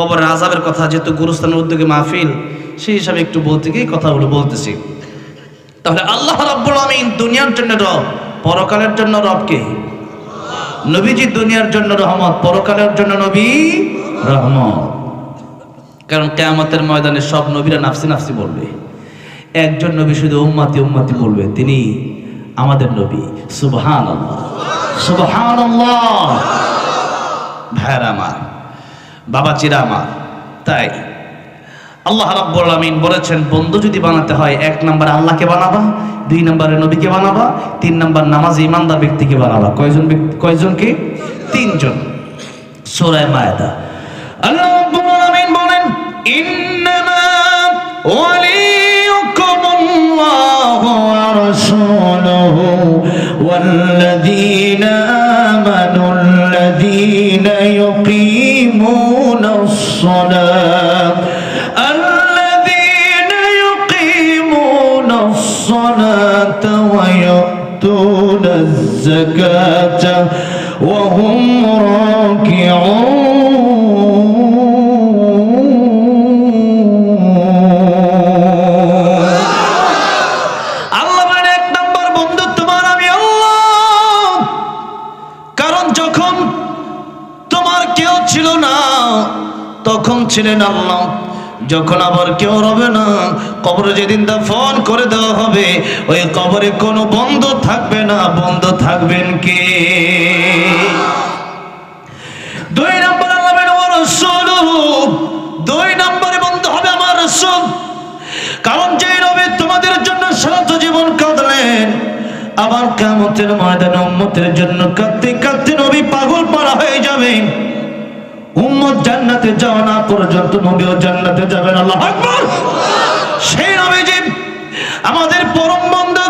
কবরের আযাবের কথা, যেহেতু গুরুস্থানের উদ্যোগে মাহফিল, সেই হিসাবে একটু বলতে গিয়ে কথাগুলো বলতেছি। তাহলে আল্লাহ রাব্বুল আমিন দুনিয়ার জন্য রব, পরকালের জন্য রব কে? নবীজি দুনিয়ার জন্য রহমত, পরকালের জন্য নবী রহমত। কারণ কিয়ামতের ময়দানে সব নবীরা নাফসি নাফসি বলবে, একজন নবী শুধু উম্মতি উম্মতি বলবে, তিনি আমাদের নবী। সুবহানাল্লাহ, সুবহানাল্লাহ। ভাইরা আমার, বাবাজিরা আমার, তাই আল্লাহ রাব্বুল আমিন বলেছেন, বন্ধু যদি বানাতে হয় 1 নম্বরে আল্লাহকে বানাবা, 2 নম্বরে নবীকে বানাবা, 3 নম্বর নামাজি ইমানদার ব্যক্তিকে বানাবা। কয়জনকে? 3 জন। সূরা মায়েদা আল্লাহ রাব্বুল আমিন বলেন, ইন্নামা ওয়ালিয়ুকুমুল্লাহু ওয়া রাসূলুহু ওয়াল্লাযীনা আমানুল্লাযীনা ইউকিমুনাস সালাত الصلاة ويؤتون الزكاة وهم راكعون। আল্লাহ বলেন 1 নম্বর বন্ধু তোমার আমি আল্লাহ। কারণ যখন তোমার কেউ ছিল না তখন ছিলেন আল্লাহ, যখন আবার কেউ রবে না, কবরে যেদিন দাফন করে দেওয়া হবে, ওই কবরে কোনো বন্ধ থাকবে না। বন্ধ থাকবেন কে? 2 নম্বর আল্লাহ বলেন ওয়া রাসূলুহু, 2 নম্বরে বন্ধ হবে আমার রাসূল। কারণ যে নবী তোমাদের জন্য সারা জীবন কাঁদলেন, আবার কিয়ামতের ময়দানে উম্মতের জন্য কাঁদতে কাঁদতে নবী পাগল পারা হয়ে যাবে। উম্মত জান্নাতে যাওয়া না পর্যন্ত নবীও জান্নাতে যাবেন। আল্লাহু আকবার। সেই নবীজি আমাদের পরম বন্ধু।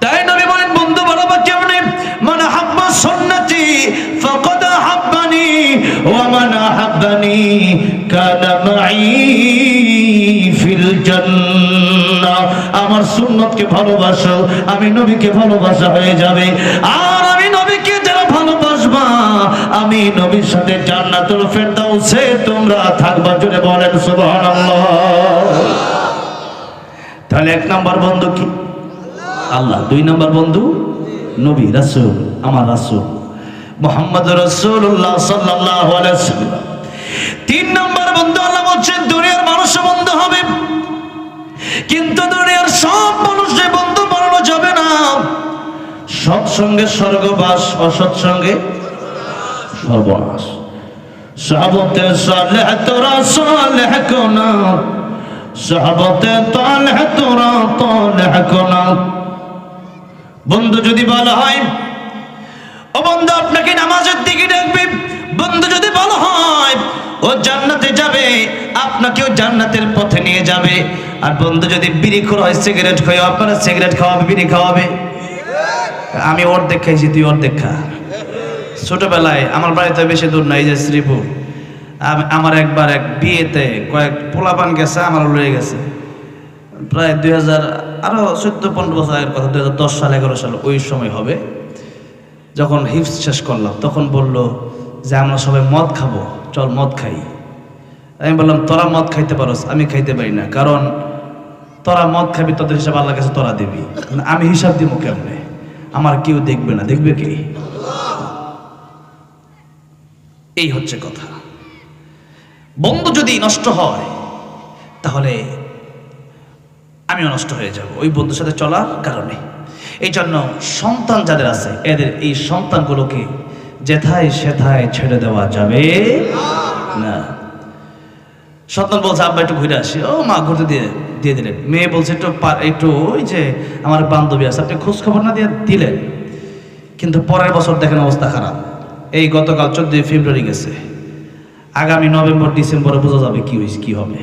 তাই নবী বলেন, বন্ধু বানাবা কেমনে? মান হাব্বা সুন্নতি ফাকাদ হাব্বানি ওয়া মান হাব্বানি কানা মাই ফিল জান্নাহ। আমার সুন্নতকে ভালোবাসো, আমি নবীকে ভালোবাসা হয়ে যাবে। আর আমি নবীকে যারা ভালোবাসবা, আমি নবীর সাথে জান্নাতুল ফেরদাউসে তোমরা থাকবা। জোরে বলেন সুবহানাল্লাহ। তাহলে 1 নম্বর বন্ধু কি? আল্লাহ। 2 নম্বর বন্ধু নবী রাসূল, আমার রাসূল মুহাম্মদুর রাসূলুল্লাহ সাল্লাল্লাহু আলাইহি ওয়াসাল্লাম। 3 নম্বর বন্ধু আল্লাহ বলছেন, দুনিয়ার মানুষ বন্ধু হবে, কিন্তু দুনিয়ার সব মানুষে বন্ধু বানানো যাবে না। সৎসঙ্গে স্বর্গবাস, অসৎসঙ্গে সর্বনাশ। সাহাবতে সালেহ তোরা সালেহ কোনা, সাহাবতে তালেহ তোরা তালেহ কোনা। বন্ধু যদি বলা হয় ও বন্ধু আপনাকে নামাজের দিকে ডাকবে, বন্ধু যদি বলা হয় ও জান্নাতে যাবে, আপনাকেও জান্নাতের পথে নিয়ে যাবে। আর বন্ধু যদি বিড়িখোর হয়, সিগারেট খায়, আপনারা সিগারেট খাওয়াবে, বিড়ি খাওয়াবে। আমি অর্ধেক খাইছি, তুই অর্ধেক খা। ছোটবেলায় আমার বাড়িতে বেশি দূর নাই, যে শ্রীপুর, আমার একবার এক বিয়েতে কয়েক পোলাপান গেছে, আমার লয়ে গেছে প্রায় 2000 আরো 14-15 বছর আগের কথা, 2010 সাল 11 সাল ওই সময় হবে। যখন হিফজ শেষ করলাম তখন বলল যে আমরা সবাই মদ খাবো, চল মদ খাই। আমি বললাম তোরা মদ খাইতে পারোস, আমি খাইতে পারি না, কারণ তোরা মদ খাবি, তোদের হিসাব আল্লাহর কাছে তোরা দিবি, আমি হিসাব দিব কেমনে? আমার কেউ দেখবে না, দেখবে কে? এই হচ্ছে কথা। বন্ধু যদি নষ্ট হয় তাহলে আমিও নষ্ট হয়ে যাব ওই বন্ধুর সাথে চলার কারণে। এই জন্য সন্তান যাদের আছে, এদের এই সন্তানগুলোকে যেথায় সেথায় ছেড়ে দেওয়া যাবে না। সন্তান বলছে আব্বা একটু ঘুরে আসি, ও মা ঘুরতে দিয়ে দিলেন। মেয়ে বলছে একটু ওই যে আমার বান্ধবী আছে, আপনি খোঁজ খবর না দিয়ে দিলেন। কিন্তু পরের বছর দেখেন অবস্থা খারাপ। এই গতকাল 14 ফেব্রুয়ারি গেছে, আগামী নভেম্বর ডিসেম্বরে বোঝা যাবে কি হয়েছে, কি হবে।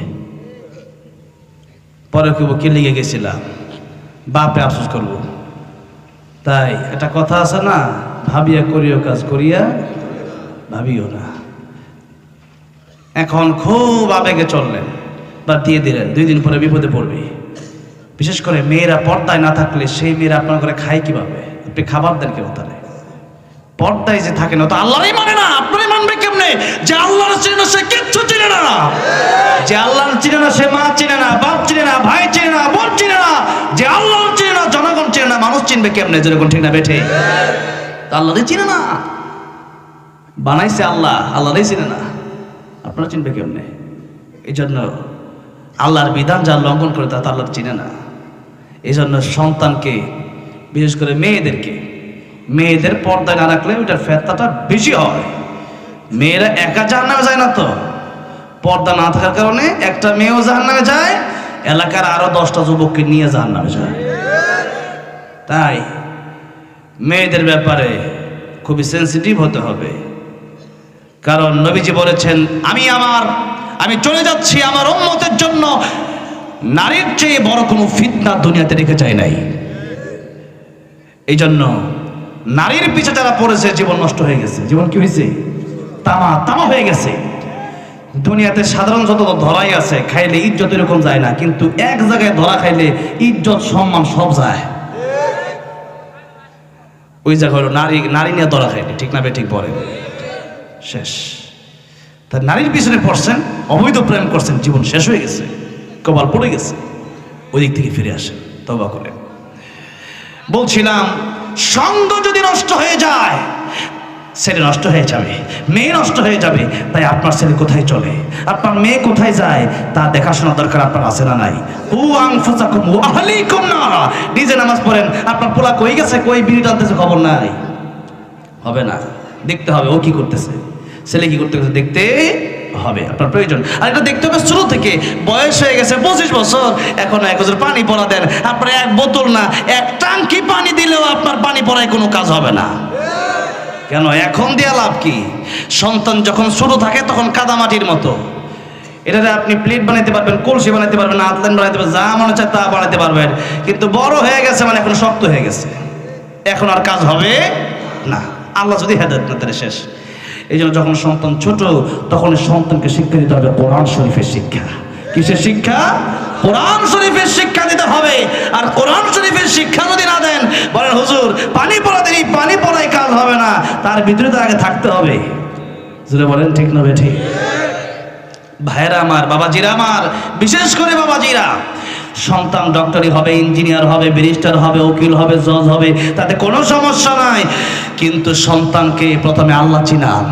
পরে কেউ কে লিগে গেছিলাম, বাপে আফসোস করব। তাই একটা কথা আছে না, ভাবিয়া করিও কাজ, করিয়া ভাবিও না। এখন খুব আবেগে চললেন বা দিয়ে দিলেন, 2 দিন পরে বিপদে পড়বে। বিশেষ করে মেয়েরা পর্দায় না থাকলে সেই মেয়েরা আপনার করে খায় কিভাবে? আপনি খাবার দেন কেন? তাহলে পর্দায় যে থাকে না তো আল্লাহরই মানে না, আপনারই মানবে কেমনে? যে আল্লাহ চিনে না সে কিচ্ছু চিনে না। যে আল্লাহ চিনে না সে মা চিনে না, বাপ চিনে না, ভাই চিনে না, বোন চিনে না। যে আল্লাহ চিনে না, জনগণ চিনে না, মানুষ চিনবে কেমনে? যেরকম ঠিক না বেঠে? আল্লাহরে চিনে না, বানাইছে আল্লাহ, আল্লাহরে চিনে না, আপনারা চিনবে কেমনে? এই জন্য আল্লাহর বিধান যা লঙ্ঘন করে তা আল্লাহ চিনে না। এই জন্য সন্তানকে, বিশেষ করে মেয়েদের পর্দায় না রাখলে ওইটার ফেতনাটা বেশি হয়। মেয়েরা একা জাহান্নামে যায় না তো, পর্দা না থাকার কারণে একটা মেয়েও জাহান্নামে যায়, এলাকার আরো 10টা যুবককে নিয়ে জাহান্নামে যায়। তাই মেয়েদের ব্যাপারে খুবই সেন্সিটিভ হতে হবে। কারণ নবীজি বলেছেন, আমি চলে যাচ্ছি আমার উম্মতের জন্য নারীর চেয়ে বড় কোনো ফিতনা দুনিয়াতে রেখে যায় নাই। এই জন্য নারীর পিছে যারা পড়েছে জীবন নষ্ট হয়ে গেছে। জীবন কি হয়েছে? তামা হয়ে গেছে। দুনিয়াতে সাধারণ যত ধরাই আছে, খাইলে ইজ্জত এরকম যায় না, কিন্তু এক জায়গায় ধরা খাইলে ইজ্জত সম্মান সব যায়। ওই জায়গা হলো নারী নিয়ে ধরা খাইলে, ঠিক না ঠিক পরে শেষ। তার নারীর পিছনে পড়ছেন, অবৈধ প্রেম করছেন, জীবন শেষ হয়ে গেছে, কপাল পড়ে গেছে। ওই দিক থেকে ফিরে আসেন, তওবা করেন। বলছিলাম, সঙ্গ যদি নষ্ট হয়ে যায়, ছেলে নষ্ট হয়ে যাবে, মেয়ে নষ্ট হয়ে যাবে। তাই আপনার ছেলে কোথায় চলে, আপনার মেয়ে কোথায় যায়, তা দেখাশোনা দরকার আপনার আছে না নাই? নিজে নামাজ পড়েন, আপনার পোলা কই গেছে, কই বিড়ি টানতেছে, খবর নাই। হবে না, দেখতে হবে ও কি করতেছে, ছেলে কি করতে গেছে দেখতে হবে, আপনার প্রয়োজন। আর এটা দেখতে হবে শুরু থেকে। বয়স হয়ে গেছে 25 বছর, এখন 1 বছর পানি পড়া দেন, আপনার 1 বোতল না 1 টাঙ্কি পানি দিলেও আপনার পানি পড়ায় কোনো কাজ হবে না। কেন? এখন দেয়া লাভ কি? সন্তান যখন শুরু থাকে তখন কাদামাটির মতো, এটাতে আপনি প্লেট বানাইতে পারবেন, কলসি বানাইতে পারবেন, আতলান বানাইতে পারবেন, যা মনে চায় তা বানাইতে পারবেন। কিন্তু বড় হয়ে গেছে মানে এখন শক্ত হয়ে গেছে, এখন আর কাজ হবে না। আল্লাহ যদি হেদায়েত না তাহলে শেষ। এই জন্য যখন সন্তান ছোট, তখন সন্তানকে শিক্ষা দিতে হবে কোরআন শরীফের শিক্ষা। কিসের শিক্ষা? কোরআন শরীফের শিক্ষা দিতে হবে। আর কোরআন শরীফের শিক্ষা যদি না দেন, বলেন হুজুর পানি পড়া দিন, পানি পড়ায় কাজ হবে না, তার ভিতরে তো আগে থাকতে হবে। যদি বলেন ঠিক না বেঠি? ভাইরা আমার, বাবাজিরা আমার, বিশেষ করে বাবাজিরা, সন্তান ডক্টরি হবে, ইঞ্জিনিয়ার হবে, ব্যারিস্টার হবে, উকিল হবে, জজ হবে, তাতে কোনো সমস্যা নাই। কিন্তু সন্তানকে প্রথমে আল্লাহ চিনান,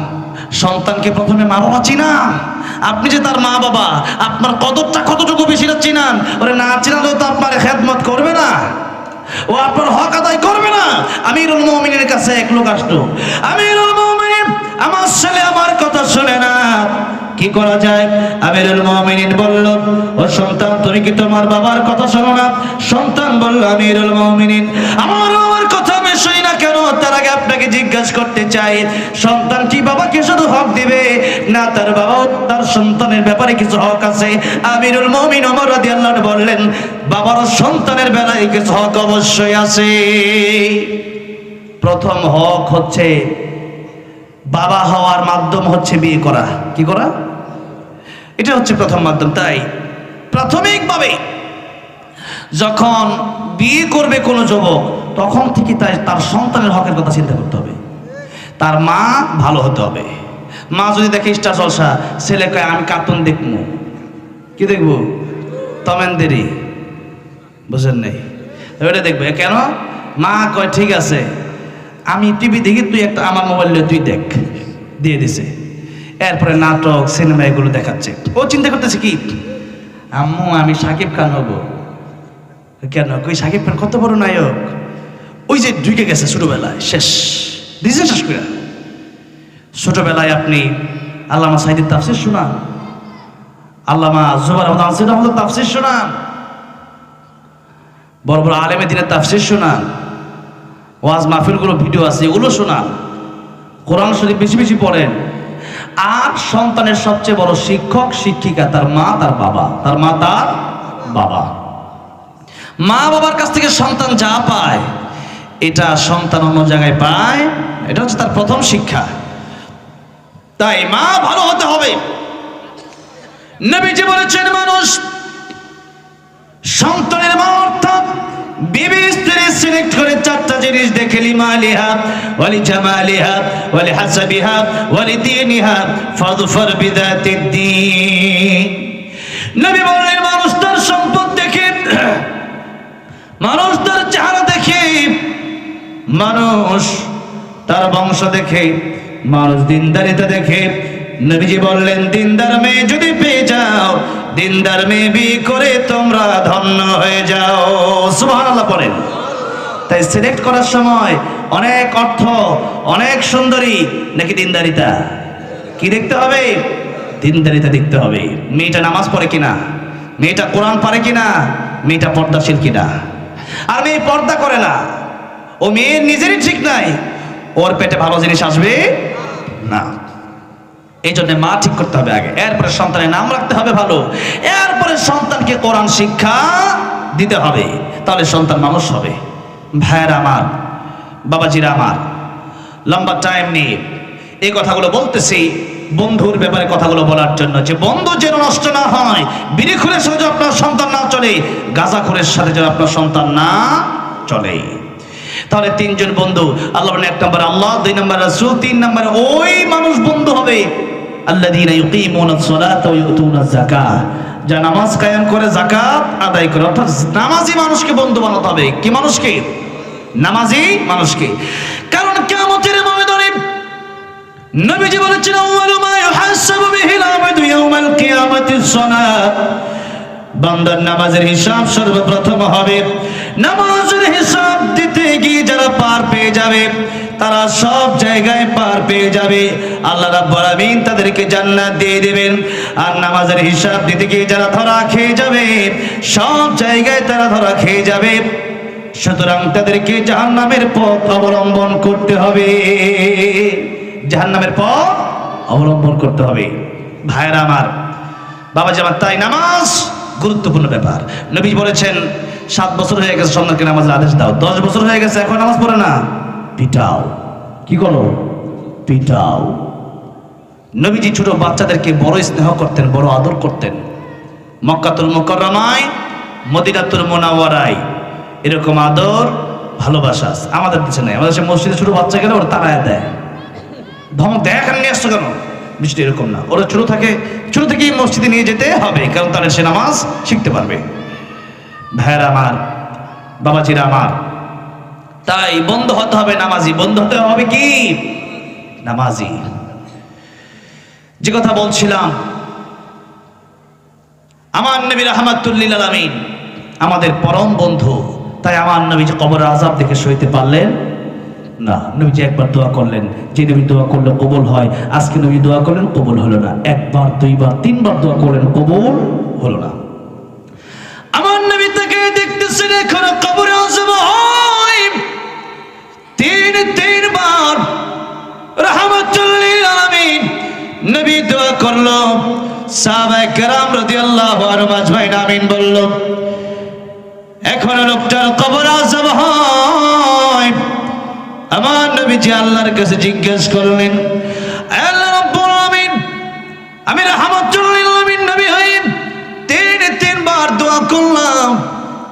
সন্তানকে প্রথমে মা বাবা চিনান। আপনি যে তার মা বাবা, আপনার কদরটা কতটুকু বেশি চিনান। ওরে না চিনালেও তো আপনার খেদমত করবে না, ও আপনার হক আদায় করবে না। আমিরুল মুমিনের কাছে এক লোক আসলো, আমিরুল মুমিন আমার ছেলে আমার কথা শুনে না, কি করা যায়? আমিরুল মুমিনিন বলল, ও সন্তান তুমি কি তোমার বাবার কথা শোনো না? সন্তান বলল, আমিরুল মুমিনিন আমার কথা আমি শুনি না কেন? তার আগে আপনাকে জিজ্ঞাসা করতে চাই, সন্তান কি বাবাকে শুধু হক দিবে না তার বাবাও তার সন্তানের ব্যাপারে কিছু হক আছে? আমিরুল মুমিন ওমর রাদিয়াল্লাহু আনহু বললেন, বাবার সন্তানের বেলায় কিছু হক অবশ্যই আছে। প্রথম হক হচ্ছে বাবা হওয়ার মাধ্যম হচ্ছে বিয়ে করা। কি করা? এটা হচ্ছে প্রথম মাধ্যম। তাই প্রাথমিকভাবে যখন বিয়ে করবে কোনো যুবক, তখন থেকে তার সন্তানের হকের কথা চিন্তা করতে হবে। তার মা ভালো হতে হবে। মা যদি দেখে স্টার জলসা, ছেলে কয় আমি কার্টুন দেখবো, কি দেখবো? টম এন্ড জেরি, বুঝেন নাই? ওইটা দেখবে। কেন? মা কয় ঠিক আছে, আমি টিভি দেখি, তুই একটা আমার মোবাইলে তুই দেখ, দিয়ে দিছে। এরপরে নাটক সিনেমা এগুলো দেখাচ্ছে। ও চিন্তা করতেছে কি, আম্মু আমি শাকিব খান হব। কেন? কই শাকিব খান কত বড় নায়ক, ওই যে ঢুকে গেছে ছোটবেলায়, শেষ দিয়েছে শেষ করে। ছোটবেলায় আপনি আল্লামা সাইদির তাফসির শোনান, আল্লামা জুবাইর আহমদ আনসারী রহমাতুল্লাহ তাফসির শোনান, বড় বড় আলেমে দ্বীনের তাফসির শোনান, ওয়াজ মাহফিলগুলো ভিডিও আছে এগুলো শোনান, কোরআন শরীফ বেশি বেশি পড়েন। আর সন্তানের সবচেয়ে বড় শিক্ষক শিক্ষিকা তার মা তার বাবা, তার মা তার বাবা। মা বাবার কাছ থেকে সন্তান যা পায়, এটা সন্তান অন্য জায়গায় পায়, এটা হচ্ছে তার প্রথম শিক্ষা। তাই মা ভালো হতে হবে। নবীজি বলেছেন, মানুষ সন্তানের মা অর্থাৎ বিবি স্ত্রী সিলেক্ট করে চারটা জিনিস দেখে, লিমালিহা ওয়ালি জামালিহা ওয়ালি হাসাবিহা ওয়ালি দীনিহা ফাযফার বিযাতিদ্দীন। নবী বললেন মানুষ তার সম্পদ দেখে, মানুষ তার চেহারা দেখে, মানুষ তার বংশ দেখে, মানুষ দিনদারিতা দেখে। নবীজি বললেন দিনদার মেয়ে যদি পেয়ে যাও, দিনদার মেয়ে বিয়ে করে তোমরা ধন্য হয়ে যাও। সুবহানাল্লাহ পড়েন। তাই সিলেক্ট করার সময় অনেক অর্থ, অনেক সুন্দরী নাকি দিনদারিতা, কি দেখতে হবে? দিনদারিতা দেখতে হবে। মেয়েটা নামাজ পড়ে কিনা, মেয়েটা কোরআন পারে কিনা, মেয়েটা পর্দাশীল কিনা। আর মেয়ে পর্দা করে না, ও মেয়ের নিজেরই ঠিক নাই, ওর পেটে ভালো জিনিস আসবে না। এই জন্য মা ঠিক করতে হবে আগে, এরপরে সন্তানের নাম রাখতে হবে ভালো, এরপরে সন্তানকে কোরআন শিক্ষা দিতে হবে, তাহলে সন্তান মানুষ হবে। ভাইয়েরা আমার, বাবাজিরা আমার, লম্বা টাইম নিয়ে এই কথাগুলো বলতেছি বন্ধুর ব্যাপারে কথাগুলো বলার জন্য, যে বন্ধু যেন নষ্ট না হয়। বিড়িখোরের সাথে যেন আপনার সন্তান না চলে, গাঁজাখোরের সাথে যেন আপনার সন্তান না চলে। তাহলে তিনজন বন্ধু, আল্লাহ বলেন 1 নম্বর আল্লাহ, 2 নম্বর রাসূল, 3 নম্বর ওই মানুষ বন্ধু হবে আল্লাযীনা ইউকিমুনাস সালাতা ওয়া ইউতুনাজ যাকাত, যারা নামাজ কায়েম করে, যাকাত আদায় করে। অর্থাৎ নামাজি মানুষকে বন্ধু বানাতে হবে। কি মানুষকে? নামাজি মানুষকে। কারণ কিয়ামতের ময়দানে নবীজি বলেছেন আউয়ালু মা ইউহাসাবু বিহিল আবদু ইয়াউমাল কিয়ামাতিস সালাত, বান্দার নামাজের হিসাব সর্বপ্রথম হবে। নামাজের হিসাব দিতে গিয়ে যারা পার পেয়ে যাবে, তারা সব জায়গায় পার পেয়ে যাবে। আল্লাহ রাব্বুল আমিন তাদেরকে জান্নাত দিয়ে দেবেন। আর নামাজের হিসাব দিতে গিয়ে যারা ধরা খেয়ে যাবে, সব জায়গায় তারা ধরা খেয়ে যাবে। সুতরাং তাদেরকে জাহান্নামের পথ অবলম্বন করতে হবে, জাহান্নামের পথ অবলম্বন করতে হবে। ভাইরা আমার, বাবাজি আমার, তাই নামাজ গুরুত্বপূর্ণ ব্যাপার। নবী বলেছেন 7 বছর হয়ে গেছে সন্তানকে নামাজের আদেশ দাও, 10 বছর হয়ে গেছে এখন নামাজ পড়ে না, পিটাও। কি করো? পিটাও। নবীজি ছোট বাচ্চাদেরকে বড় স্নেহ করতেন, বড় আদর করতেন। মক্কাতুল মুকাররমায়, মদিনাতুল মুনাওয়ারায় এরকম আদর ভালোবাসা আমাদের দেশে নেই। আমাদের দেশে মসজিদে ছোট বাচ্চা গেলে ওরা তাড়ায় দেয়, ধমক দেয়, এখানে নিয়ে আসছো কেন? বিষয়টা এরকম না, ওরা ছোট থেকেই মসজিদে নিয়ে যেতে হবে, কারণ তাহলে সে নামাজ শিখতে পারবে। ভাইয়েরা আমার, বাবাজিরা আমার, তাই বন্ধু হতে হবে নামাজি। বন্ধু হতে হবে কি? নামাজি। যে কথা বলছিলাম, আমার নবী রাহমাতুল লিল আলামিন আমাদের পরম বন্ধু। তাই আমার নবী যে কবরের আযাব দেখে সইতে পারলেন না। নবীজি একবার দোয়া করলেন, যে নবী দোয়া করলে কবুল হয়। আজকে নবী দোয়া করলেন, কবুল হলো না। 1 বার 2 বার 3 বার দোয়া করলেন, কবুল হলো না। আমার নবী তাকে দেখতেছেন এখনো কবরে আযাব হয়। 3 বার রাহমাতুল লিল আলামিন নবী দোয়া করলো। সাহাবায়ে কেরাম রাদিয়াল্লাহু আনহুম আজমাইন আমিন বলল। এখনো লোকটার কবরে আযাব হয়। আমার নবীজি আল্লাহর কাছে জিজ্ঞেস করলেন, আল্লাহ রাব্বুল আলামিন, আমি রাহমাতুল লিল আলামিন নবী হই 3 বার দোয়া করলাম,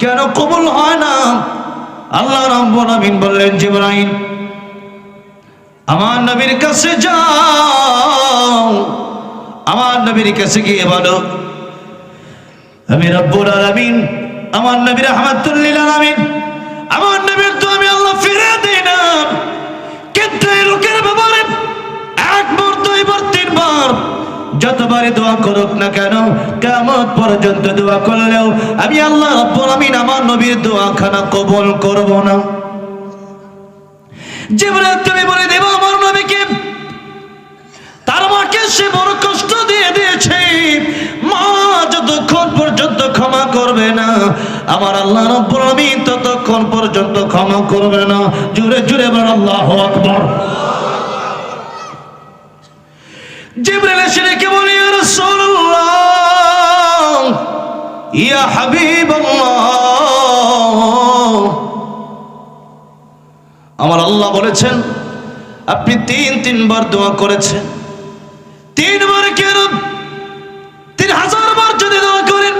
কেন কবুল হয় না? আল্লাহ রাব্বুল আলামিন বললেন, জিবরাইল আমার নবীর কাছে যাও, আমার নবীর কাছে গিয়ে বলো আমি রব্বুল আলামিন, আমার নবী রাহমাতুল লিল আলামিন, আমার নবীর তো আমি আল্লাহ ফিরে দিই না। কিন্তু এই লোকের ব্যাপারে 1 বার 2 বার 3 বার যতবারই দোয়া করুক না কেন, কিয়ামত পর্যন্ত দোয়া করলেও আমি আল্লাহ রাব্বুল আলামিন আমার নবীর দোয়াখানা কবুল করব না। জিবরাইল তুমি বলে দেব আমার নবীকে, তার মাকে সে বড় কষ্ট দিয়ে দিয়েছে, মা যতক্ষণ পর্যন্ত ক্ষমা করবে না, আমার আল্লাহ রাব্বুল আলামিন ততক্ষণ পর্যন্ত ক্ষমা করবে না। জোরে জোরে বলেন আল্লাহু আকবার। জিবরাইল এসে ডেকে বলে, ইয়া রাসূলুল্লাহ, ইয়া হাবিবাল্লাহ, আমার আল্লাহ বলেছেন আপনি 3 বার দোয়া করেছেন। 3 বার কেন? 3000 বার যদি দোয়া করেন,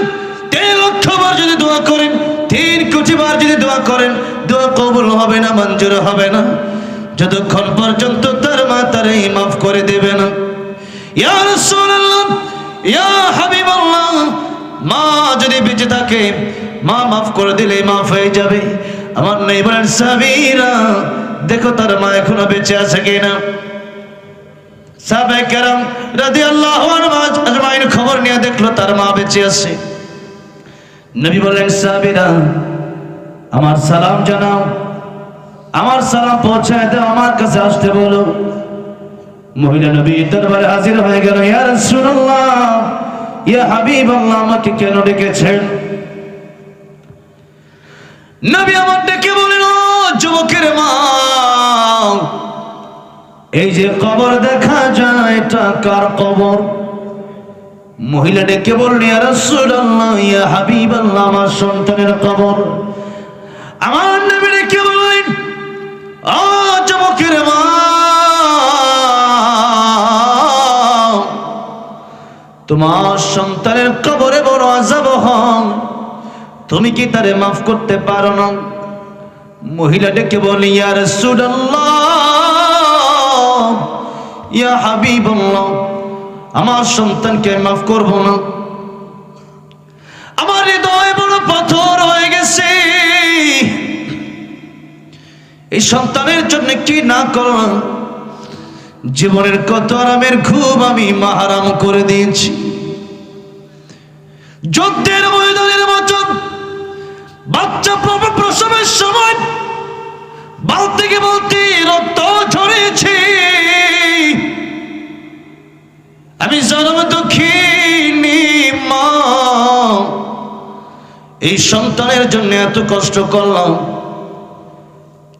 3 লক্ষ বার যদি দোয়া করেন, 3 কোটি বার যদি দোয়া করেন দোয়া কবুল হবে না, মঞ্জুর হবে না যতক্ষণ পর্যন্ত তার মা তারে মাফ করে দেবে না। ইয়া রাসূলুল্লাহ, ইয়া হাবিবাল্লাহ, মা যদি বেঁচে থাকে মা মাফ করে দিলে মাফ হয়ে যাবে। আমার নবী বলেন সাহাবীরা দেখো তার মা এখনো বেঁচে আছে কিনা। সাহাবায়ে কেরাম রাদিয়াল্লাহু আনহুম আজমাইন খবর নিয়ে দেখলো তার মা বেঁচে আছে। নবী বললেন সাহাবীরা আমার সালাম জানাও, আমার সালাম পৌঁছায় দাও, আমার কাছে আসতে বলো। মহিলা নবী দরবারে হাজির হয়ে গেল। ইয়া রাসূলুল্লাহ, ইয়া হাবিবাল্লাহ, আমাকে কেন ডেকেছেন? নবী আমার ডেকে বলেন ও যুবকের মা, এই যে কবর দেখা যায় এটা কার কবর? মহিলা ডেকে বললেন ইয়া রাসূলুল্লাহ, ইয়া হাবিবাল্লাহ, আমার সন্তানের কবর। আমার নবী ডেকে বললেন ও যুবকের মা, তোমার সন্তানের কবরে বড় আযাব হয়, তুমি কি তারে মাফ করতে পারো না? মহিলা ডেকে বলে ইয়া রাসূলুল্লাহ, ইয়া হাবিবাল্লাহ, আমার সন্তানকে মাফ করব না। আমার হৃদয় বড় পাথর হয়ে গেছে, এই সন্তানের জন্য কি না করলাম। জীবনের কত আরামের ঘুম আমি মাহারাম করে দিয়েছি। যুদ্ধের ময়দানের মতো বাচ্চা প্রসবের সময় বলতে রক্ত ঝরেছে, আমি জন্ম দুঃখিনী মা, এই সন্তানের জন্য এত কষ্ট করলাম,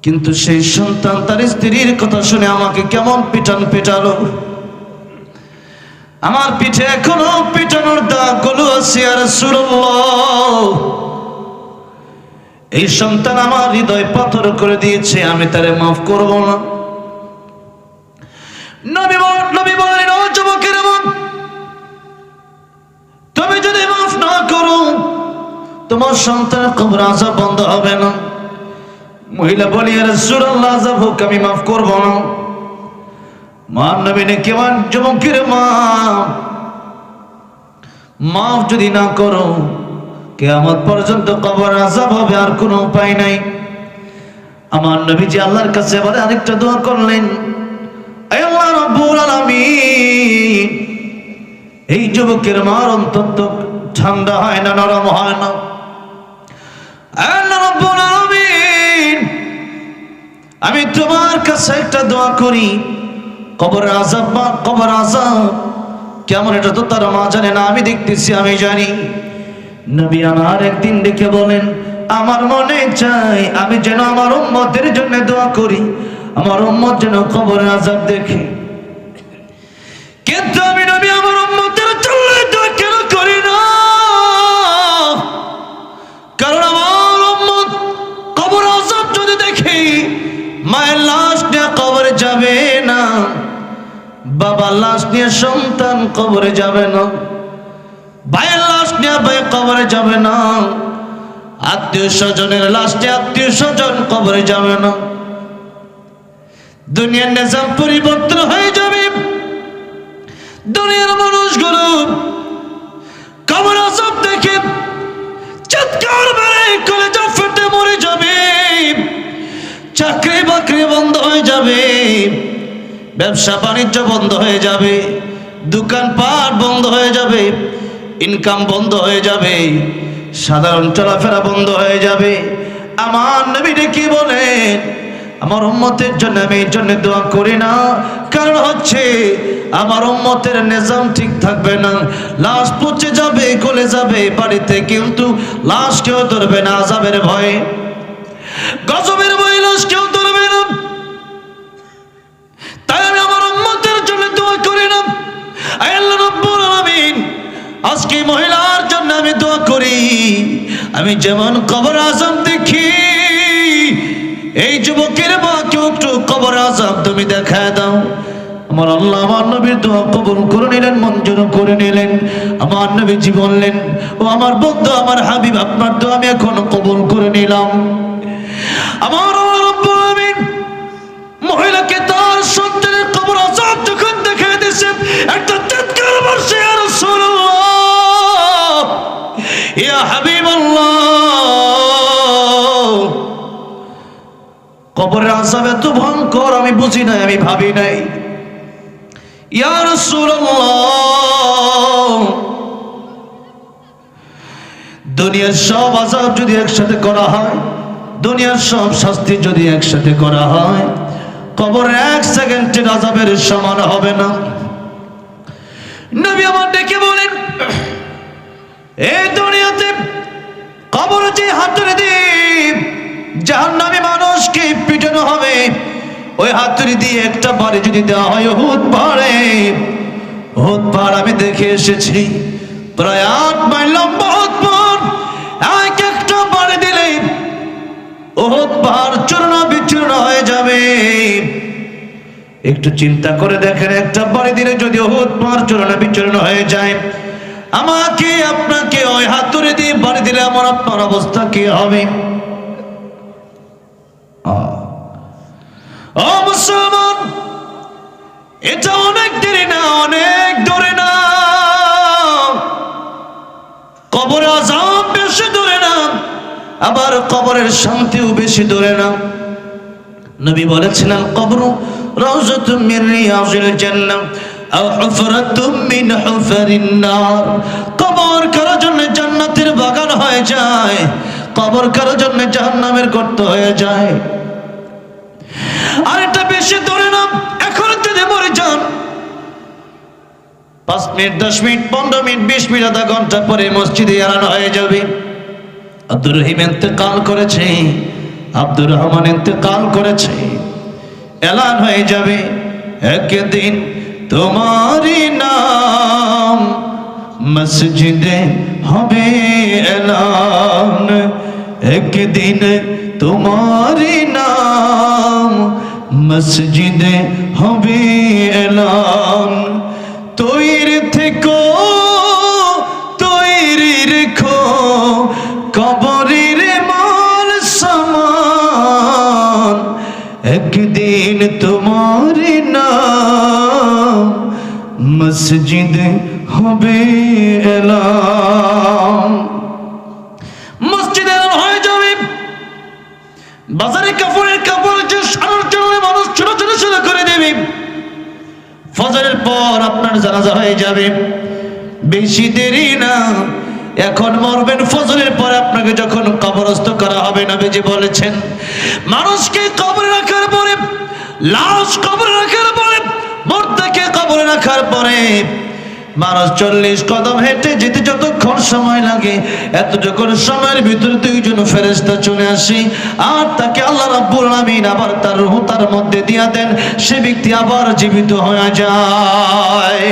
কিন্তু সেই সন্তান তার স্ত্রীর কথা শুনে আমাকে কেমন পিটান পেটালো। আমার পিঠে এখনো পিটানোর দাগগুলো আছে। ইয়া রাসূলুল্লাহ, এই সন্তান আমার হৃদয় পাথর করে দিয়েছে, আমি তারে মাফ করব না। নবী বললেন ও যুবকের মন, তুমি যদি মাফ না করো তোমার সন্তানের কবর আযাব বন্ধ হবে না। মহিলা বলি ইয়া রাসূলুল্লাহ, আযাব হোক, আমি মাফ করব না। মান নবী নে কেমন যুবকের মা, মাফ যদি না করো কিয়ামত পর্যন্ত কবর আযাব হবে, আর কোনো উপায় নাই। আমার নবীজি আল্লাহর কাছে এবারে আরেকটা দোয়া করলেন, আয় আল্লাহ রাব্বুল আলামিন, এই যুবকের মার অন্তর তো ঠান্ডা হয় না, নরম হয় না। আল্লাহ রাব্বুল আলামিন, আমি তোমার কাছে একটা দোয়া করি, কবর আযাব কেমন এটা তো তার মা জানে না, আমি দেখতেছি, আমি জানি। নবী আমার একদিন ডেকে বলেন, আমার মনে চাই আমি যেন আমার উম্মতের জন্য দোয়া করি, আমার উম্মত যেন কবরের আযাব দেখে। কিন্তু আমি নবী আমার উম্মতের জন্য দোয়া কেন করি না? কারণ আমার উম্মত কবর আযাব যদি দেখে মায়ের লাশ নিয়ে কবরে যাবে না, বাবার লাশ নিয়ে সন্তান কবরে যাবে না, ভাইয়ের লাশ নিয়ে ভাই কবরে যাবে না, আত্মীয় স্বজনের লাশ নিয়ে আত্মীয় স্বজন কবরে যাবে না। দুনিয়ার নিজাম পরিবর্তন হয়ে যাবে, দুনিয়ার মানুষগুলো কবর আযাব দেখে চিৎকার মেরে কলেজা ফেটে মরে যাবে, চাকরি বাকরি বন্ধ হয়ে যাবে, ব্যবসা বাণিজ্য বন্ধ হয়ে যাবে, দোকানপাট বন্ধ হয়ে যাবে, ইনকাম বন্ধ হয়ে যাবে, সাধারণ চলাফেরা বন্ধ হয়ে যাবে। আমার নবী কি বলেন, আমার উম্মতের জন্য আমি এই জন্য দোয়া করি না, কারণ হচ্ছে আমার উম্মতের নিজাম ঠিক থাকবে না, লাশ পচে যাবে, গলে যাবে বাড়িতে, কিন্তু লাশ কেউ ধরবে না আযাবের ভয়ে, গজবের ভয়ে লাশ কেউ ধরবে না। তাই আমি আমার উম্মতের জন্য দোয়া করি না। আল্লাহ রাব্বুল আলামিন, আজকে মহিলার জন্য আমি দোয়া করি, আমি যেমন কবর আযাব দেখি, এই যুবকের মাকে একটু কবর আযাব তুমি দেখায় দাও। আমার আল্লাহ আমার নবীর দোয়া কবুল করে নিলেন, মঞ্জুর করে নিলেন। আমার নবীজি বললেন, ও আমার বন্ধু, আমার হাবিব, আপনার দোয়া আমি এখন কবুল করে নিলাম। আমার আল্লাহ রাব্বুল আলামিন মহিলাকে তার সন্তানের কবর আযাব যখন দেখে দিয়েছে, একটা চিৎকার মারছে, ইয়া রাসূলুল্লাহ, ইয়া হাবিবাল্লাহ, কবরের আযাব এত ভয়ঙ্কর আমি বুঝি নাই, আমি ভাবি নাই। ইয়া রাসূলুল্লাহ, দুনিয়ার সব আযাব যদি একসাথে করা হয়, দুনিয়ার সব শাস্তি যদি একসাথে করা হয়, কবরের 1 সেকেন্ডের আযাবের সমান হবে না। নবী আমার ডেকে বলেন, এই দুনিয়াতে কবরে যে হাতুড়ি দিয়ে জাহান্নামী মানুষকে পিটানো হবে, ওই হাতুড়ি দিয়ে একটা বাড়ি যদি দেওয়া হয় উহুদ পাহাড়ে, উহুদ পাহাড় আমি দেখে এসেছি, প্রায় 8 মাইল লম্বা উহুদ পাহাড়, এক একটা বাড়ি দিলে উহুদ পাহাড় চূর্ণ বিচূর্ণ হয়ে যাবে। একটু চিন্তা করে দেখেন, একটা বাড়ি দিলে যদি উহুদ পাহাড় চূর্ণ বিচূর্ণ হয়ে যায়, আমাকে আপনাকে ওই হাতুড়ি দিয়ে বাড়ি দিলে আমার আপনার অবস্থা কি হবে? ও মুসলমান, এটা অনেক দেরি না, অনেক দূরে না, কবর আযাব বেশি দূরে না, আবার কবরের শান্তিও বেশি দূরে না। নবী বলেছিলেন, কবর রাউযাতুম মিন রিয়াযিল জান্নাহ আও হুফরাতুম মিন হুফারিন নার। কবর কারোর জন্য জান্নাতের বাগান হয়ে যায়, কবর কারোর জন্য জাহান্নামের গর্ত হয়ে যায়। আর এটা বেশি দূরে না, এখন যদি মরে যান 5 মিনিট, 10 মিনিট, 15 মিনিট, 20 মিনিট, আধা ঘন্টা পরে মসজিদে এলান হয়ে যাবে, আব্দুর রহিম ইন্তেকাল করেছে, আব্দুর রহমান ইন্তেকাল করেছে, এলান হয়ে যাবে, একদিন তোমারই নাম মসজিদে হবে এলান, একদিন তোমারই নাম মসজিদে হবে এলান। তৈরি থেকো, তৈরি রেখো কবরের মাল সামান, একদিন তোমারই নাম মসজিদে হবে এলান। মসজিদে এলান হয়ে যাবে, বাজারে কাপড়ের কাপড় যে সারার জন্য মানুষ ছোট ছোট ছোট করে দেবে, ফজরের পর আপনার জানাজা হয়ে যাবে, বেশি দেরি না, এখন মরবেন, ফজরের পরে আপনাকে যখন কবরস্থ করা হবে, নবীজি বলেছেন, মানুষকে কবরে রাখার পরে, লাশ কবরে রাখার পরে, মুর্দাকে কবরে রাখার পরে মানুষ 40 কদম হেঁটে যেতে যতক্ষণ সময় লাগে, এতটুকু সময়ের ভিতরে 2 জন ফেরেশতা চলে আসে, আর তাকে আল্লাহ রাব্বুল আলামিন আবার তার রূহ তার মধ্যে দিয়া দেন, সে ব্যক্তি আবার জীবিত হয়ে যায়।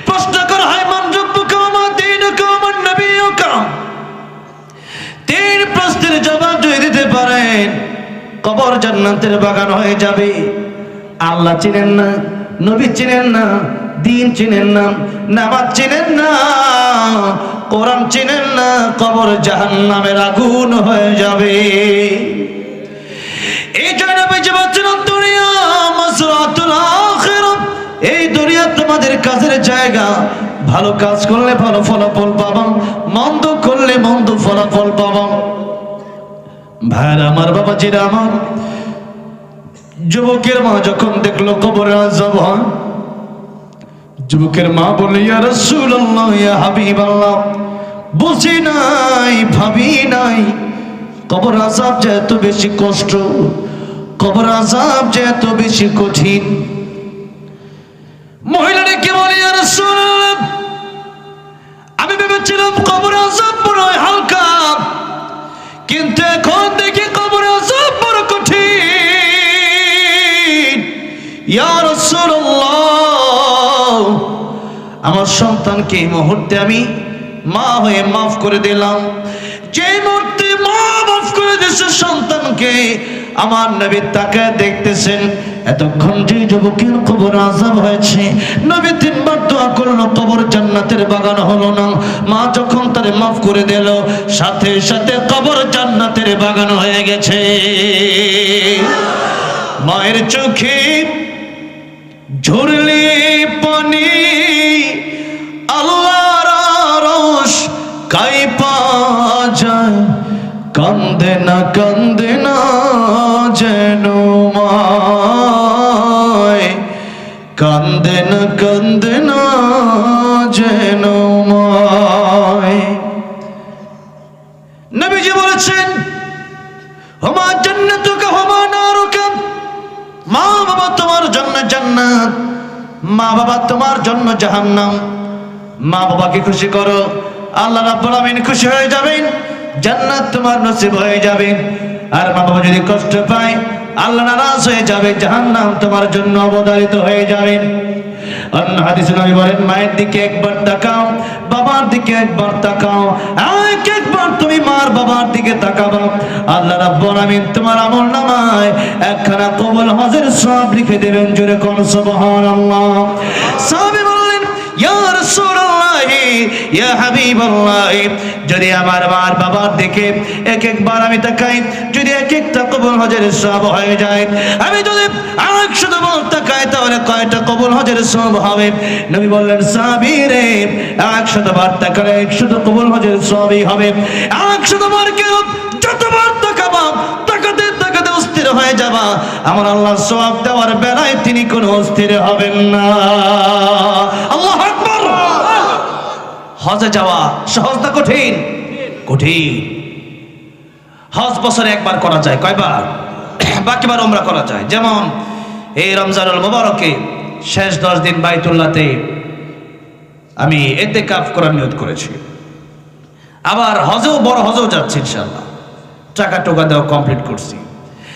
প্রশ্ন করা হয়, মান রব্বুকা ওয়া মা দীনুকা ওয়া মান নাবিয়ুকা? 3 প্রশ্নের জবাব যদি দিতে পারেন, কবর জান্নাতের বাগান হয়ে যাবে। আল্লাহ চিনেন না, নবী চিনেন না, দিন চিনেন না, নামাজ চিনেন না, কোরআন চিনেন না, কবর জাহান্নামের আগুন হয়ে যাবে। এই জন্য নবীজি বলেছেন, দুনিয়া মাসরাতুল আখিরাহ, এই দুনিয়া তোমাদের কাজের জায়গা, ভালো কাজ করলে ভালো ফলাফল পাবা, মন্দ করলে মন্দ ফলাফল পাবা। ভাইরা আমার, বাবাজিরা আমার, যুবকের মা যখন দেখলো কবরে আযাব হয়, যুবকের মা বলে, ইয়া রাসূলুল্লাহ, ইয়া হাবিবাল্লাহ, বুঝি নাই, ভাবি নাই কবর আযাব যে এত বেশি কষ্ট, কবর আযাব যে এত বেশি কঠিন। মহিলাকে বলে, ইয়া রাসূলুল্লাহ, আমি ভেবেছিলাম কবর আযাব বড় হালকা, কিন্তু এখন দেখি কবর আযাব বড় কঠিন। ইয়া রাসূলুল্লাহ, আমার সন্তানকে এই মুহূর্তে আমি মা হয়ে মাফ করে দিলাম। যে মুহূর্তে মা মাফ করে দিয়েছে সন্তানকে, আমার নবী তাকে দেখতেছেন। এতক্ষণ যে যুবকের কবর আযাব হয়েছে, নবী তিনবার দোয়া করলো, কবর জান্নাতের বাগান হলো না। মা যখন তারে মাফ করে দিল, সাথে সাথে কবর জান্নাতের বাগান হয়ে গেছে। মায়ের চোখে ঝরলে পানি, আল্লাহর আরশ কাঁপা যায়, কান্দে না যেন মায়, কান্দে না যেন মায়। নবীজি বলেছেন, হুমা জান্নাতুকা হুমা নারুকা, মা বাবা তোমার জন্য জান্নাত, মা বাবা তোমার জন্য জাহান্নাম। মা বাবাকে খুশি করো, আল্লাহ রাব্বুল আমিন খুশি হয়ে যাবেন, জান্নাত তোমার নসিব হয়ে যাবে। আর মা বাবা যদি কষ্ট পায়, আল্লাহ নারাজ হয়ে যাবে, জাহান্নাম তোমার জন্য অবধারিত হয়ে যাবে। অন্য হাদিসে নবী বলেন, মায়ের দিকে একবার তাকাও, বাবার দিকে একবার তাকাও, একবার তুমি মার বাবার দিকে তাকাবা, আল্লাহ রাব্বুল আমিন তোমার আমলনামায় একখানা কবুল হজের সওয়াব লিখে দেবেন। জোরে কোন সুবহানাল্লাহ। সাহাবী বললেন, ইয়া রাসূলুল্লাহ, ইয়া হাবিবাল্লাহ, যদি আমার মার বাবার দিকে একবার আমি তাকাই, যদি একটা কবুল হজের সওয়াব হয়ে যায়, আমি যদি 100 বার তাকাই, তাহলে কয়টা কবুল হজের সওয়াব হবে? নবী বললেন, সাহাবী রে, 100 বার তাকালে 100 কবুল হজের সওয়াবই হবে। 100 বার কেন, যতবার তাকাবা, তাকাতে তাকাতে অস্থির হয়ে যাবা, আমার আল্লাহ সওয়াব দেওয়ার বেলায় তিনি কোনো অস্থির হবেন না। আল্লাহু আকবার। হজে যাওয়া সহজ না কঠিন? কঠিন। হজ বছরে একবার করা যায়, কয়বার? বাকিবার উমরা করা যায়। যেমন এই রমজানুল মুবারকে শেষ 10 দিন বাইতুল্লাহতে আমি ইতিকাফ করার নিয়ত করেছি। আবার হজেও, বড় হজেও যাচ্ছি ইনশাআল্লাহ, টাকা টোকা দেওয়া কমপ্লিট করছি।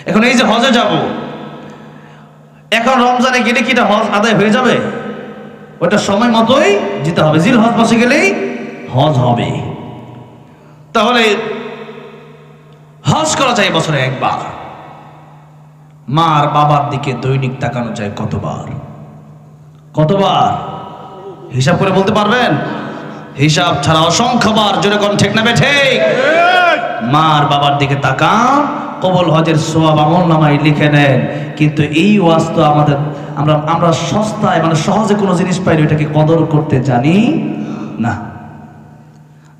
এখন এই যে হজে যাব, এখন রমজানে গেলে কি এটা হজ আদায় হয়ে যাবে? ওটা সময় মতোই যেতে হবে, জিল হজ মাসে গেলেই হজ হবে। তাহলে হজ করা যায় বছরে একবার। মার বাবার দিকে দৈনিক তাকানো যায় কতবার? কতবার হিসাব করে বলতে পারবেন? হিসাব ছাড়া অসংখ্যবার। জোরে কোন ঠিক না ঠিক? মার বাবার দিকে তাকান, কবুল হজের সওয়াব আমলনামায় লিখে নেন। কিন্তু এই ওয়াজ তো আমাদের, আমরা সস্তায়, মানে সহজে কোনো জিনিস পাইলে এটাকে কদর করতে জানি না।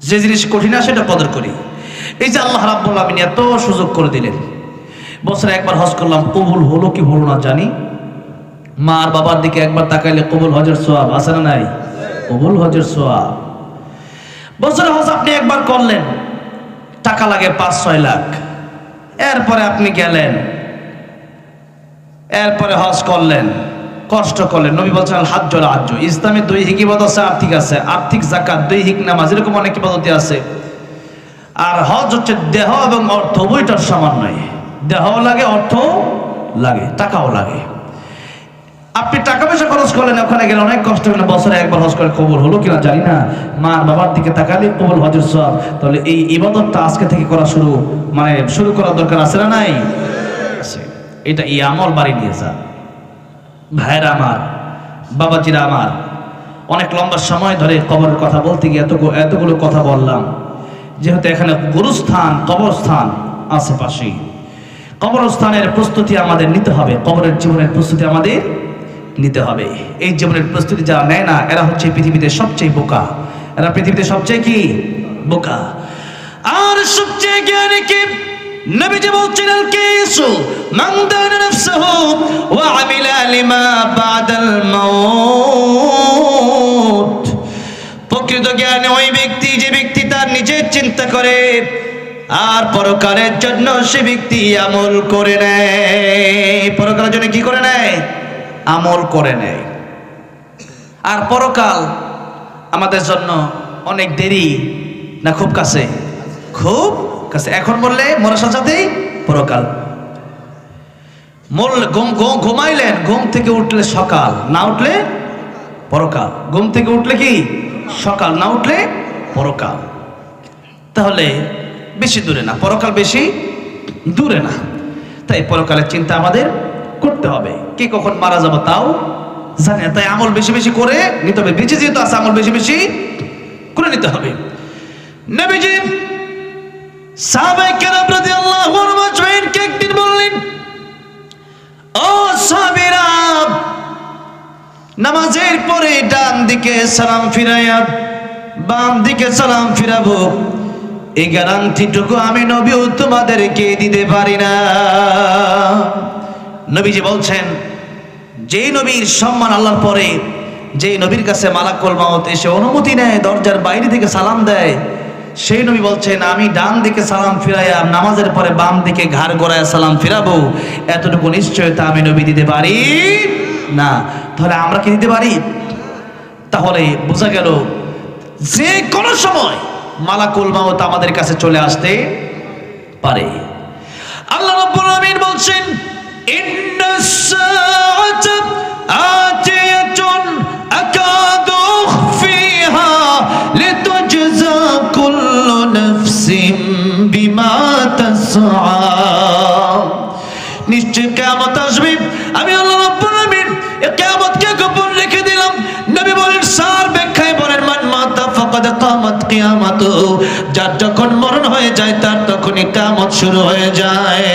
যে জিনিস কঠিন না সেটা কদর করি। এই যে আল্লাহ রাব্বুল আমিন এত সুযোগ করে দিলেন, বছরে একবার হজ করলাম, কবুল হলো কি হলো না জানি। মার বাবার দিকে একবার তাকাইলে কবুল হজের সওয়াব আছে না নাই? কবুল হজের সওয়াব। বছরে হজ আপনি একবার করলেন, টাকা লাগে 5-6 লাখ। এরপরে আপনি গেলেন, এরপরে হজ করলেন, কষ্ট করলেন। নবী বলছেন, আল হাজ্জুল হাজ্জু, ইসলামে দৈহিক ইবাদত আছে, আর্থিক আছে। আর্থিক যাকাত, দৈহিক নামাজ, এরকম অনেক ইবাদত আছে। আর হজ হচ্ছে দেহ এবং অর্থ উভয়টার সমন্বয়। দেহও লাগে, অর্থও লাগে, টাকাও লাগে। আপনি টাকা পয়সা খরচ করলেন, ওখানে গেলে অনেক কষ্ট হলেন, বছরে একবার হজ করে কবুল হলো কিনা জানি না। মার বাবার দিকে তাকালে কবুল হজের সওয়াব। তাহলে এই ইবাদতটা আজকে থেকে করা শুরু করার দরকার আছে না নাই? এটা এই আমল বাড়ি নিয়ে যা। ভাইরা আমার, বাবাজিরা আমার, অনেক লম্বা সময় ধরে কবরের কথা বলতে গিয়ে এতগুলো কথা বললাম। যেহেতু এখানে গুরুস্থান, কবরস্থান আশেপাশেই, কবরস্থানের প্রস্তুতি আমাদের নিতে হবে, কবরের জীবনের প্রস্তুতি আমাদের নিতে হবে। এই জীবনের প্রস্তুতি যারা নেয় না, এরা হচ্ছে পৃথিবীতে সবচেয়ে বোকা। এরা পৃথিবীতে সবচেয়ে কি বোকা। আর সবচেয়ে জ্ঞানী কি? নবীজি বলছেন, আল কিসু মান দানা নাফসুহু ওয়া আমিলা লিমা বাদাল মাউত। প্রকৃত জ্ঞানী ওই ব্যক্তি, যে ব্যক্তি তার নিজের চিন্তা করে আর পরকালের জন্য সে ব্যক্তি আমল করে নেয়। পরকালের জন্য কি করে নেয়? আমল করে নেয়। আর পরকাল আমাদের জন্য অনেক দেরি না খুব কাছে? খুব কাছে। এখন বললে মরার সাথেই পরকাল। ঘুমাইলেন, ঘুম থেকে উঠলে সকাল, না উঠলে পরকাল। ঘুম থেকে উঠলে কি সকাল, না উঠলে পরকাল। তাহলে বেশি দূরে না, পরকাল বেশি দূরে না। তাই পরকালের চিন্তা আমাদের করতে হবে, কে কখন মারা যাবো তাও জানে না। তাই আমল বেশি বেশি করে নিতে হবে, বেঁচে যেহেতু আছে আমল বেশি বেশি করে নিতে হবে। নবীজি সাহাবায়ে কেরাম রাদিয়াল্লাহু আনহুম আজমাইনকে একদিন বললেন, ও সাহাবীরা, নামাজের পরে ডান দিকে সালাম ফিরাইয়া বাম দিকে সালাম ফিরাবো, এই গ্যারান্টিটুকু আমি নবীও তোমাদেরকে দিতে পারি না। নবীজি বলছেন, যেই নবীর সম্মান আল্লাহর পরে, যেই নবীর কাছে মালাকুল মাউত এসে অনুমতি নেয়, দরজার বাইরে থেকে সালাম দেয়, সেই নবী বলছেন আমি ডান দিকে সালাম ফিরাইয়া নামাজের পরে বাম দিকে ঘাড় গড়ায় সালাম ফিরাবো, এতটুকু নিশ্চয়তা আমি নবী দিতে পারি না। তাহলে আমরা কি দিতে পারি? তাহলে বোঝা গেল যে কোনো সময় মালাকুল মাউত আমাদের কাছে চলে আসতে পারে। আল্লাহ রাব্বুল আলামিন বলছেন, ইন্নাস সাআতা আতিয়াতুন আকাদু উখফিহা লিতুজজা কুল্লু নাফসিন বিমা তাসআ। নিশ্চয় কিয়ামত আসবে, আমি আল্লাহ রাব্বুল আলামিন এই কিয়ামতকে গোপন রেখে দিলাম। নবী বলেন, সার ব্যাখ্যায় বলেন, মান মাতা ফাকাদ কামাত কিয়ামাতু, যার যখন মরণ হয়ে যায় তার তখনই কিয়ামত শুরু হয়ে যায়।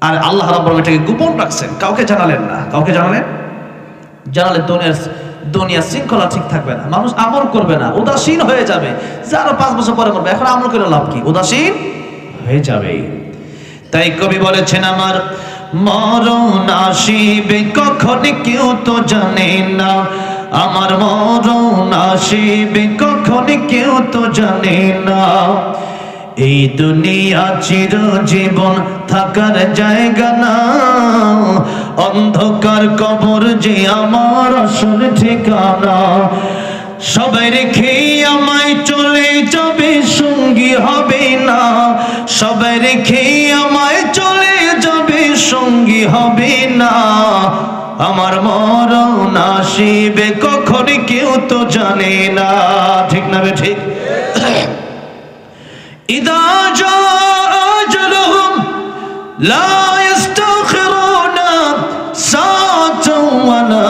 আর আল্লাহ রাব্বুল আলামিন এটাকে গোপন রাখছেন, কাউকে জানালেন না। কাউকে জানালে দুনিয়ার শৃঙ্খলা ঠিক থাকবে না, মানুষ আমল করবে না, উদাসীন হয়ে যাবে। যারা 5 বছর পরে মরবে, এখন আমল করে লাভ কি? উদাসীন হয়ে যাবে। তাই কবি বলেছেন, আমার মরণ আসিবে কখন কেউ তো জানে না, আমার মরণ আসিবে কখন কেউ তো জানে না, এই দুনিয়া চিরজীবন থাকার জায়গা না, অন্ধকার কবর যে আমার আসল ঠিকানা, সবাই রেখে আমায় চলে যাবে সঙ্গী হবে না, সবাই রেখে আমায় চলে যাবে সঙ্গী হবে না, আমার মরণ আসিবে কখন কেউ তো জানে না। ঠিক না বে ঠিক? ইদা জা আজলুহুম লা ইস্তাখিরুনা সাআতান ওয়া লা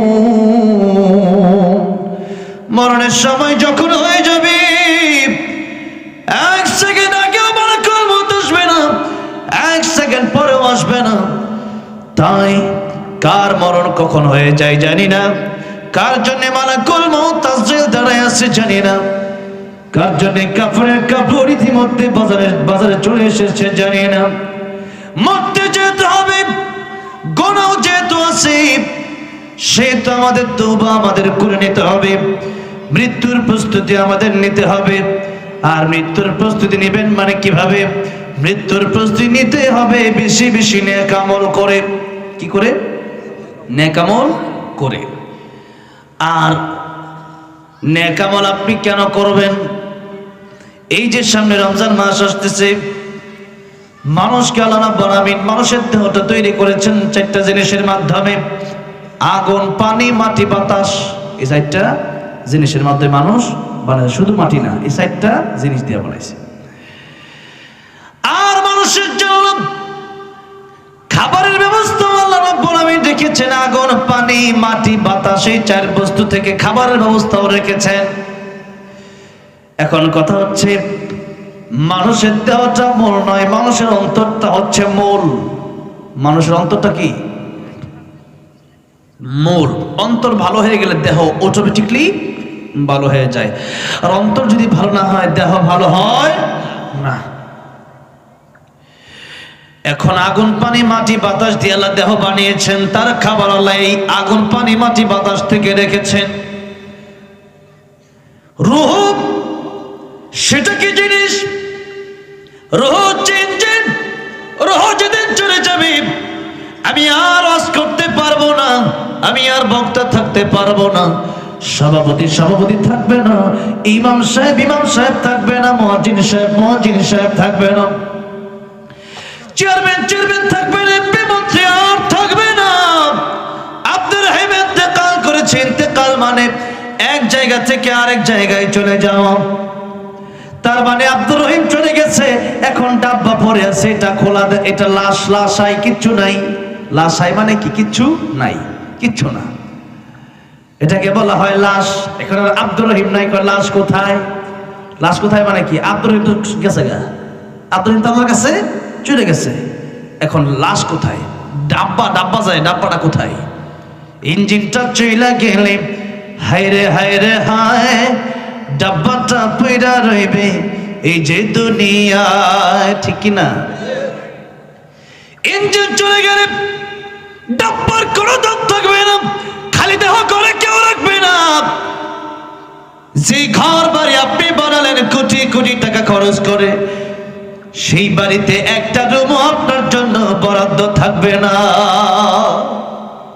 ইস্তাকদিমুন। মরণের সময় যখন হয়ে যাবে, 1 সেকেন্ড আগেও মালাকুল মউত আসবে না, 1 সেকেন্ড পরেও আসবে না। তাই কার মরণ কখন হয়ে যায় জানি না, কার জন্য মালাকুল মউত তাসজিল দাঁড়ায় আছে জানি না, কার জন্য কাফনের কাপড় ইতিমধ্যে বাজারে চলে এসেছে জানি না। মরতে যেতে হবে, গুনাহ যেহেতু আছে সেহেতু আমাদের তওবা আমাদের করে নিতে হবে, মৃত্যুর প্রস্তুতি আমাদের নিতে হবে। আর মৃত্যুর প্রস্তুতি নেবেন মানে কিভাবে? মৃত্যুর প্রস্তুতি নিতে হবে বেশি বেশি নেক আমল করে। কি করে? নেক আমল করে। আর নেক আমল আপনি কেন করবেন? এই যে সামনে রমজান মাস আসতেছে, মানুষকে আল্লাহ রাব্বুল আলামিন মানুষের দেহটা তৈরি করেছেন 4টা জিনিসের মাধ্যমে, আগুন, পানি, মাটি, বাতাস। এই 4টা জিনিসের মাধ্যমে মানুষ বানায়, শুধু মাটি না, এই 4টা জিনিস দিয়ে বানাইছে। আর মানুষের জন্য খাবারের ব্যবস্থা আল্লাহ রাব্বুল আলামিন রেখেছেন, আগুন, পানি, মাটি, বাতাস, এই 4 বস্তু থেকে খাবারের ব্যবস্থাও রেখেছেন। এখন কথা হচ্ছে, মানুষের দেহটা মূল নয়, মানুষের অন্তরটা হচ্ছে মূল। মানুষের অন্তরটা কি? মূল। অন্তর ভালো হয়ে গেলে দেহ অটোমেটিকলি ভালো হয়ে যায়, আর অন্তর যদি ভালো না হয় দেহ ভালো হয় না। এখন আগুন, পানি, মাটি, বাতাস দিয়ে আল্লাহ দেহ বানিয়েছেন, তার খাবার আল্লাহ এই আগুন, পানি, মাটি, বাতাস থেকে রেখেছেন। রূহ সেটা কি জিনিস? রূহ হচ্ছে ইঞ্জিন। রূহ যেদিন চলে যাবে, আমি আর ওয়াজ করতে পারবো না, আমি আর বক্তা থাকতে পারবো না, সভাপতি থাকবে না, ইমাম সাহেব থাকবে না, মুয়াজ্জিন সাহেব থাকবে না, চেয়ারম্যান থাকবে না, এমপি মন্ত্রী আর থাকবে না। আব্দুর রহিম ইন্তেকাল করেছে। ইন্তেকাল মানে এক জায়গা থেকে আরেক জায়গায় চলে যাওয়া। তার মানে আব্দুর রহিম চলে গেছে, এখন ডাব্বা পড়ে আছে, এটা খোলা, এটা লাশ, লাশাই কিচ্ছু নাই। লাশাই মানে কি? কিচ্ছু নাই, কিচ্ছু না, এটাকে বলা হয় লাশ। এখন আব্দুর রহিম নাই, লাশ কোথায়? লাশ কোথায় মানে কি? আব্দুর রহিম তো গেছে গা, আব্দুর রহিম তো আমার কাছে চলে গেছে, এখন লাশ কোথায়? ডাব্বা, ডাব্বা যায়, ডাব্বাটা কোথায়? ইঞ্জিনটা চইলা গেলে হায়রে হায়রে হায়, ডাব্বাটা পইরা রইবে এই যে দুনিয়ায়, ঠিক কিনা? ইঞ্জিন চলে গেলে ডাব্বার কোনো দাম থাকবে না, খালি দেহ করে কেউ রাখবে না। যে ঘর বাড়ি আপনি বানালেন কোটি কোটি টাকা খরচ করে, সেই বাড়িতে একটা রুমও আপনার জন্য বরাদ্দ থাকবে না,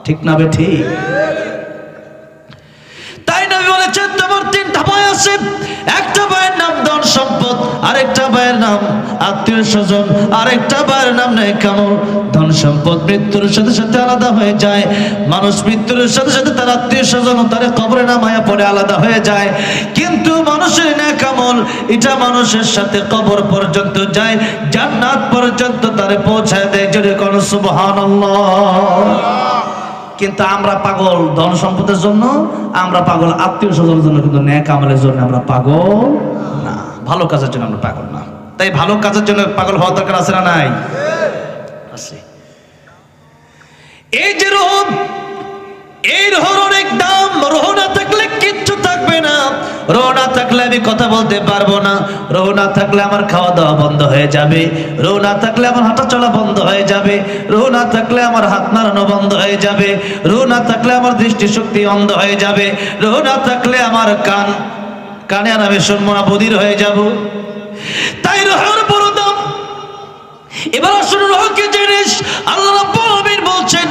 ঠিক না বে ঠিক? তাই নবী বলেছেন তোমার তিনটা ভয় আছে, একটা ভয়ের নাম ধন সম্পদ, আরেকটা ভয়ের নাম আত্মীয় স্বজন, আরেকটা ভয়ের নাম নেক আমল। ধন সম্পদ মৃত্যুর সাথে সাথে আলাদা হয়ে যায়, মানুষ মৃত্যুর সাথে সাথে তার আত্মীয় স্বজন তার কবরে নামায়া পড়ে আলাদা হয়ে যায়, কিন্তু মানুষের নেক আমল এটা মানুষের সাথে কবর পর্যন্ত যায়, জান্নাত পর্যন্ত তারে পৌঁছায় দেয়। জোরে কোন সুবহানাল্লাহ। কিন্তু আমরা পাগল ধন সম্পদের জন্য, আমরা পাগল আত্মীয় স্বজনের জন্য, কিন্তু নেক আমলের জন্য আমরা পাগল না, ভালো কাজের জন্য আমরা পাগল না। তাই ভালো কাজের জন্য পাগল হওয়ার দরকার আছে না নাই? আছে। এই যে রূহ, এই রূহের অনেক দাম, রূহ না থাকলে কিচ্ছু থাকবে না। রূহ না থাকলে আমি কথা বলতে পারবো না, রূহ না থাকলে আমার খাওয়া দাওয়া বন্ধ হয়ে যাবে, রূহ না থাকলে আমার হাঁটা চলা বন্ধ হয়ে যাবে, রূহ না থাকলে আমার হাত নাড়ানো বন্ধ হয়ে যাবে, রূহ না থাকলে আমার দৃষ্টিশক্তি অন্ধ হয়ে যাবে, রূহ না থাকলে আমার কানে আর আমি শুনবো না, বধির হয়ে যাব। তাই রূহের বড় দাম। এবার আসলে রূহ কি জিনিস? আল্লাহ রাব্বুল আলামিন বলছেন,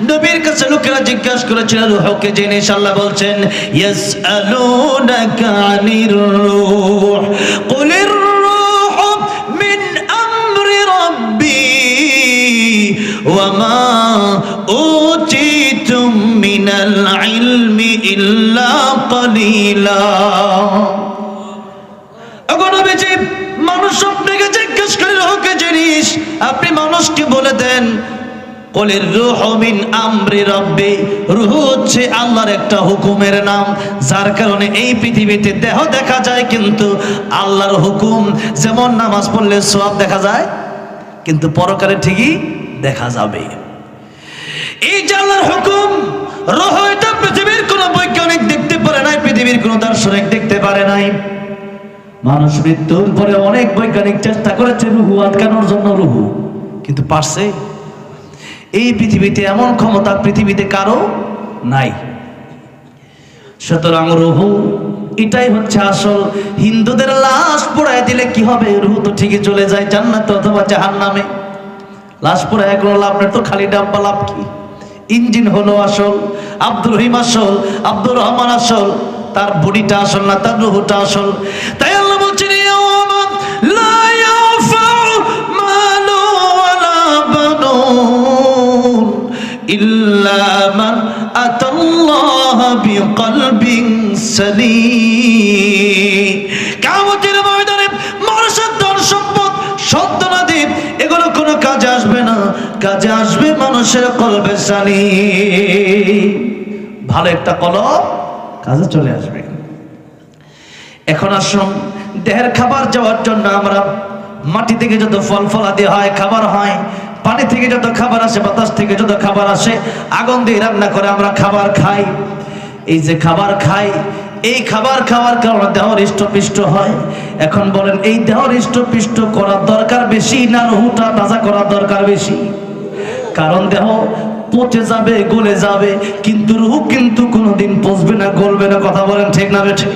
নবীর কাছে লোকেরা জিজ্ঞাসা করেছিল রূহ কি জিনিস, আল্লাহ বলছেন ইয়াসআলুনাকা আনির রূহ কুলির রূহু মিন আমরি রাব্বি ওয়া মা উতিতুম মিনাল ইলমি ইল্লা কালিলা। ওগো নবীজি, মানুষ আপনাকে জিজ্ঞাসা করে রূহ কি জিনিস, আপনি মানুষকে বলে দেন কুলির রূহু মিন আমরি রাব্বি, রূহ হচ্ছে আল্লাহর একটা হুকুমের নাম, যার কারণে এই পৃথিবীতে দেহ দেখা যায়, কিন্তু আল্লাহর হুকুম, যেমন নামাজ পড়লে সওয়াব দেখা যায়, কিন্তু পরকালে ঠিকই দেখা যাবে। এই যে আল্লাহর হুকুম, রূহ এটা পৃথিবীর কোনো বৈজ্ঞানিক দেখতে পারে নাই, পৃথিবীর কোনো দার্শনিক দেখতে পারে নাই। মানুষ মৃত্যুর পরে অনেক বৈজ্ঞানিক চেষ্টা করেছে রূহ আটকানোর জন্য, রূহ কিন্তু পারছে? এই পৃথিবীতে এমন ক্ষমতা পৃথিবীতে কারো নাই। সুতরাং রূহ এটাই হচ্ছে আসল। হিন্দুদের লাশ পোড়ায় দিলে কি হবে? রূহ তো ঠিকই চলে যায় জান্নাতে অথবা জাহান্নামে। লাশ পোড়ায় কোনো লাভ নেই, তো খালি ডাব্বা, লাভ কি? ইঞ্জিন হলো আসল, আব্দুর রহিম আসল, আব্দুর রহমান আসল, তার বডিটা আসল না, তার রূহটা আসল। তাই আল্লাহ বলছেন লা ইয়ানফাউ মালু ওয়ালা বানুন ইল্লা মান আতাল্লাহ বিকলবিন সালিম। কিয়ামতের ময়দানে মানুষের ধন সম্পদ, সন্তানাদি এগুলো কোনো কাজে আসবে না, কাজে আসবে মানুষের কলবে সালিম। ভালো একটা কলব কাজে চলে আসবে। এখন আসুন, দেহের খাবার যাওয়ার জন্য আমরা মাটি থেকে যত ফল ফলাদি হয়, খাবার হয়, পানি থেকে যত খাবার আসে, বাতাস থেকে যত খাবার আসে, আগুন দিয়ে রান্না করে আমরা খাবার খাই। এই যে খাবার খাই, এই খাবার খাওয়ার কারণে দেহ হৃষ্টপুষ্ট হয়। এখন বলেন, এই দেহ হৃষ্টপুষ্ট করার দরকার বেশি না রূহটা তাজা করার দরকার বেশি? কারণ দেহ পচে যাবে, গলে যাবে, কিন্তু রূহ কিন্তু কোনোদিন পচবে না, গলবে না। কথা বলেন ঠিক না বেঠিক?